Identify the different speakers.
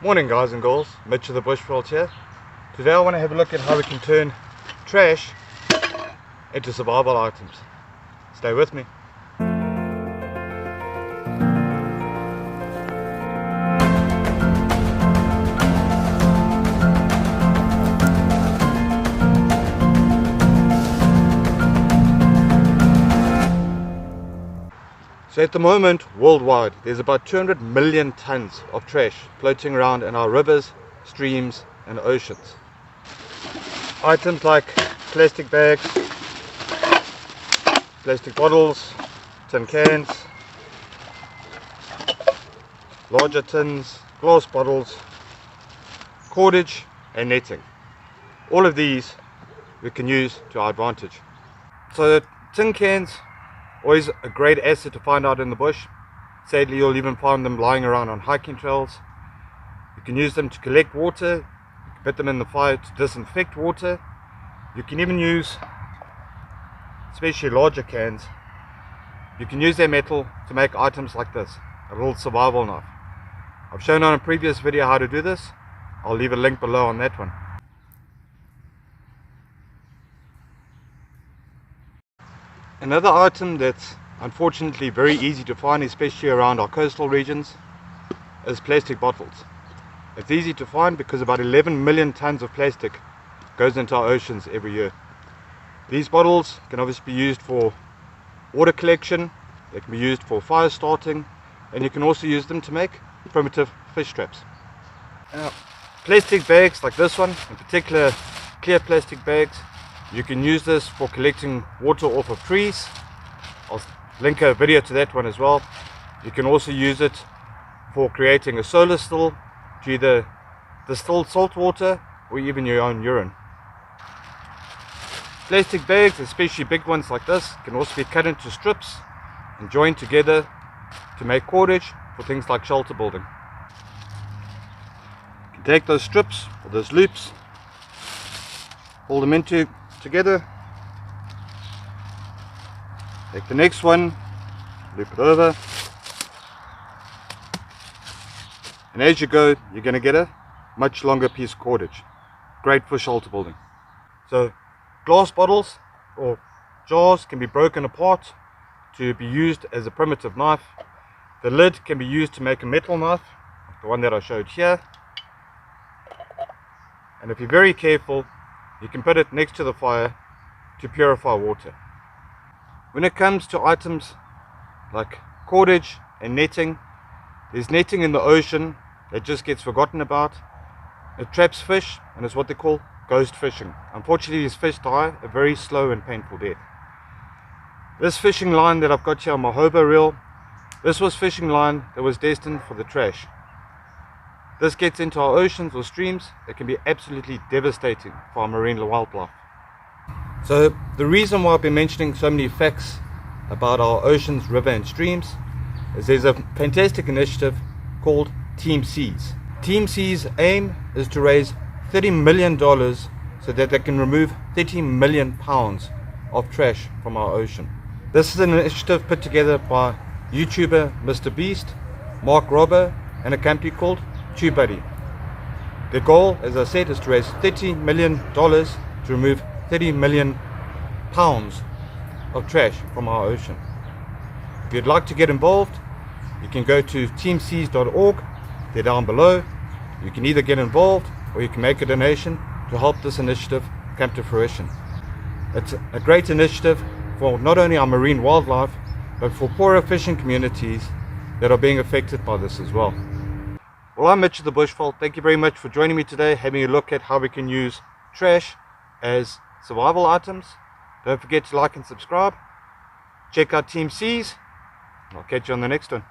Speaker 1: Morning guys and girls, Mitch of the Bushveld here. Today I want to have a look at how we can turn trash into survival items. Stay with me. So at the moment, worldwide, there's about 200 million tons of trash floating around in our rivers, streams and oceans. Items like plastic bags, plastic bottles, tin cans, larger tins, glass bottles, cordage and netting. All of these we can use to our advantage. So tin cans, always a great asset to find out in the bush. Sadly, you'll even find them lying around on hiking trails. You can use them to collect water. You can put them in the fire to disinfect water. You can even use, especially larger cans, you can use their metal to make items like this, a little survival knife. I've shown on a previous video how to do this. I'll leave a link below on that one. Another item that's unfortunately very easy to find, especially around our coastal regions, is plastic bottles. It's easy to find because about 11 million tons of plastic goes into our oceans every year. These bottles can obviously be used for water collection, they can be used for fire starting, and you can also use them to make primitive fish traps. Plastic bags like this one, in particular clear plastic bags, you can use this for collecting water off of trees. I'll link a video to that one as well. You can also use it for creating a solar still to either distill salt water or even your own urine. Plastic bags, especially big ones like this, can also be cut into strips and joined together to make cordage for things like shelter building. You can take those strips or those loops, hold them together, take the next one, loop it over, and as you go you're going to get a much longer piece of cordage. Great for shelter building. So glass bottles or jars can be broken apart to be used as a primitive knife. The lid can be used to make a metal knife, the one that I showed here, and if you're very careful you can put it next to the fire to purify water. When it comes to items like cordage and netting, there's netting in the ocean that just gets forgotten about. It traps fish and is what they call ghost fishing. Unfortunately, these fish die a very slow and painful death. This fishing line that I've got here on my hobo reel, this was fishing line that was destined for the trash. This gets into our oceans or streams that can be absolutely devastating for our marine wildlife. So the reason why I've been mentioning so many facts about our oceans, river and streams is there's a fantastic initiative called Team Seas. Team Seas' aim is to raise $30 million so that they can remove 30 million pounds of trash from our ocean. This is an initiative put together by YouTuber mrbeast, Mark Robber, and a company called TubeBuddy. The goal, as I said, is to raise $30 million to remove 30 million pounds of trash from our ocean. If you'd like to get involved, you can go to teamseas.org. They're down below. You can either get involved or you can make a donation to help this initiative come to fruition. It's a great initiative for not only our marine wildlife, but for poorer fishing communities that are being affected by this as well. Well, I'm Mitch of the Bushveld. Thank you very much for joining me today, having a look at how we can use trash as survival items. Don't forget to like and subscribe. Check out Team Seas. I'll catch you on the next one.